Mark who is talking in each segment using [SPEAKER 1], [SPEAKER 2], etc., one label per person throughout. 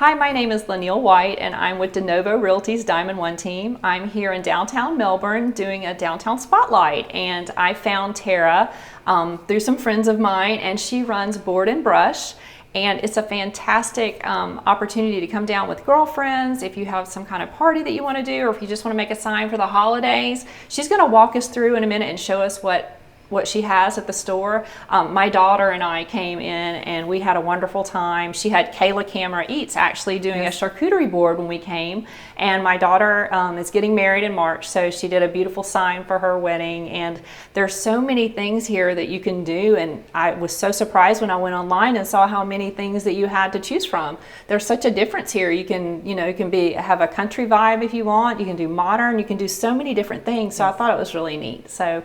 [SPEAKER 1] Hi, my name is LaNeil White and I'm with DeNovo Realty's Diamond One team. I'm here in downtown Melbourne doing a downtown spotlight, and I found Tara through some friends of mine, and she runs Board and Brush. And it's a fantastic opportunity to come down with girlfriends if you have some kind of party that you want to do, or if you just want to make a sign for the holidays. She's going to walk us through in a minute and show us what she has at the store. My daughter and I came in and we had a wonderful time. She had Kayla Camera Eats actually doing a charcuterie board when we came, and my daughter is getting married in March, so she did a beautiful sign for her wedding. And there's so many things here that you can do, and I was so surprised when I went online and saw how many things that you had to choose from. There's such a difference here. You can, you can have a country vibe if you want, you can do modern, you can do so many different things. So I thought it was really neat. So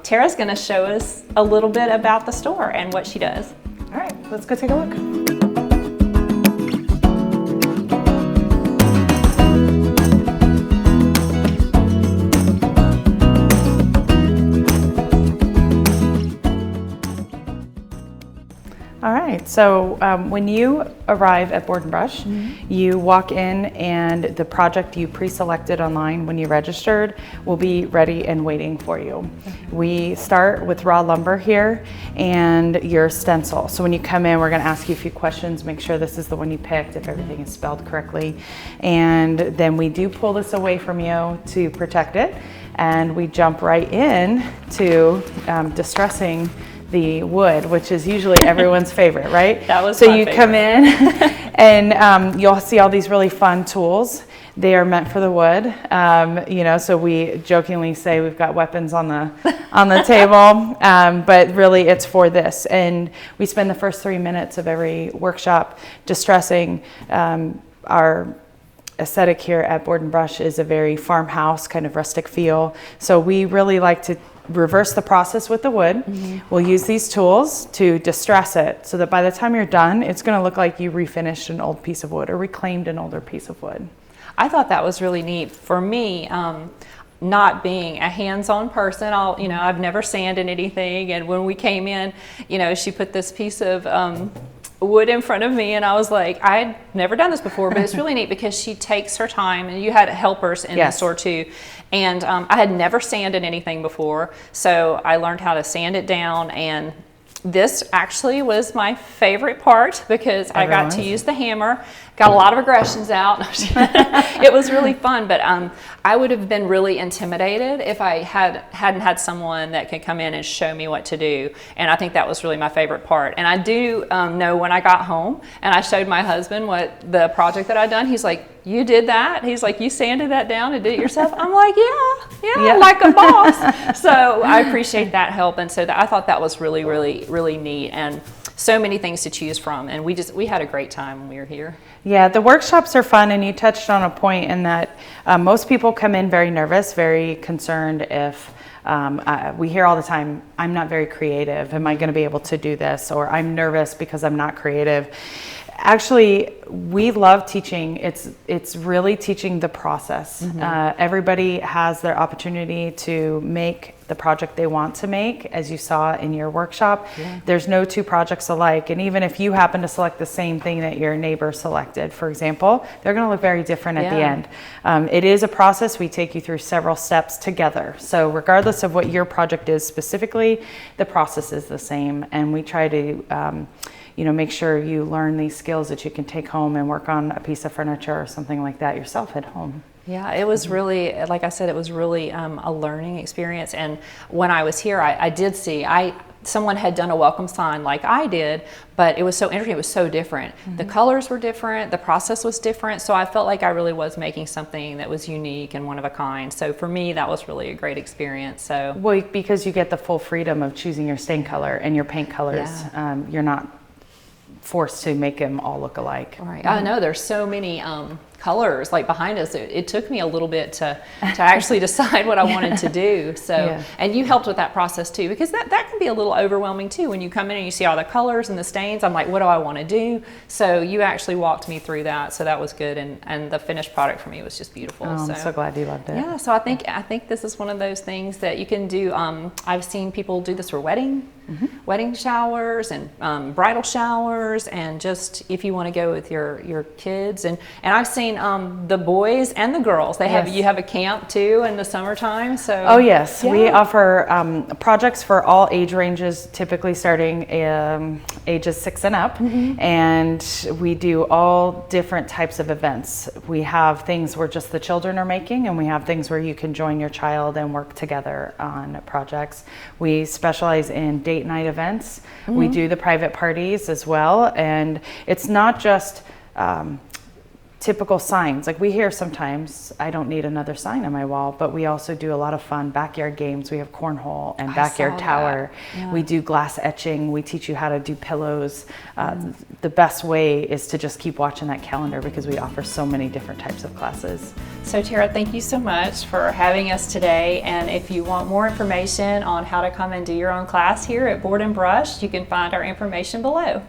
[SPEAKER 1] Tara's going to show us a little bit about the store and what she does.
[SPEAKER 2] All right, let's go take a look. All right, so when you arrive at Board and Brush, you walk in and the project you pre-selected online when you registered will be ready and waiting for you. We start with raw lumber here and your stencil. So when you come in, we're gonna ask you a few questions, make sure this is the one you picked, if everything is spelled correctly. And then we do pull this away from you to protect it. And we jump right in to distressing the wood, which is usually everyone's favorite, right?
[SPEAKER 1] That was
[SPEAKER 2] so
[SPEAKER 1] my
[SPEAKER 2] you
[SPEAKER 1] favorite.
[SPEAKER 2] Come in and you'll see all these really fun tools. They are meant for the wood. So we jokingly say we've got weapons on the table, but really it's for this. And we spend the first 3 minutes of every workshop distressing. Our aesthetic here at Board and Brush is a very farmhouse kind of rustic feel. So we really like to reverse the process with the wood. We'll use these tools to distress it so that by the time you're done, it's going to look like you refinished an old piece of wood or reclaimed an older piece of wood.
[SPEAKER 1] I thought that was really neat. For me, not being a hands-on person, I've never sanded anything, and when we came in, she put this piece of wood in front of me, and I was like, I'd never done this before, but it's really neat because she takes her time, and you had helpers in the store too. And I had never sanded anything before, so I learned how to sand it down, and this actually was my favorite part because I got to use the hammer, got a lot of aggressions out. It was really fun, but I would have been really intimidated if I hadn't had someone that could come in and show me what to do. And I think that was really my favorite part. And I do know when I got home and I showed my husband what the project that I'd done, he's like, "You did that?" He's like, "You sanded that down and did it yourself?" I'm like, yeah, like a boss. So I appreciate that help. And so I thought that was really, really, really neat. And so many things to choose from, and we had a great time when we were here.
[SPEAKER 2] Yeah, the workshops are fun, and you touched on a point in that most people come in very nervous, very concerned if we hear all the time, "I'm not very creative. Am I going to be able to do this?" Or "I'm nervous because I'm not creative." Actually, we love teaching. It's really teaching the process. Everybody has their opportunity to make the project they want to make, as you saw in your workshop. There's no two projects alike, and even if you happen to select the same thing that your neighbor selected, for example, they're going to look very different at the end. It is a process. We take you through several steps together. So regardless of what your project is specifically, the process is the same, and we try to make sure you learn these skills that you can take home and work on a piece of furniture or something like that yourself at home.
[SPEAKER 1] Yeah, it was really, like I said, it was really a learning experience. And when I was here, I did see, someone had done a welcome sign like I did, but it was so interesting. It was so different. The colors were different. The process was different. So I felt like I really was making something that was unique and one of a kind. So for me, that was really a great experience. So
[SPEAKER 2] well, because you get the full freedom of choosing your stain color and your paint colors. You're not forced to make them all look alike.
[SPEAKER 1] Right. I know there's so many colors like behind us. It took me a little bit to actually decide what I wanted to do. So,
[SPEAKER 2] Yeah.
[SPEAKER 1] and you helped with that process too, because that can be a little overwhelming too. When you come in and you see all the colors and the stains, I'm like, what do I want to do? So you actually walked me through that. So that was good. And the finished product for me was just beautiful.
[SPEAKER 2] Oh, I'm so glad you loved it.
[SPEAKER 1] Yeah. So I think this is one of those things that you can do. I've seen people do this for wedding showers and bridal showers, and just if you want to go with your kids, and I've seen the boys and the girls. You have a camp too in the summertime. So
[SPEAKER 2] oh yes,
[SPEAKER 1] yeah.
[SPEAKER 2] we offer projects for all age ranges, typically starting ages 6 and up, and we do all different types of events. We have things where just the children are making, and we have things where you can join your child and work together on projects. We specialize in date night events. We do the private parties as well, and it's not just typical signs. Like we hear sometimes, I don't need another sign on my wall, but we also do a lot of fun backyard games. We have cornhole and backyard tower.
[SPEAKER 1] Yeah.
[SPEAKER 2] We do glass etching. We teach you how to do pillows. The best way is to just keep watching that calendar, because we offer so many different types of classes.
[SPEAKER 1] So Tara, thank you so much for having us today. And if you want more information on how to come and do your own class here at Board and Brush, you can find our information below.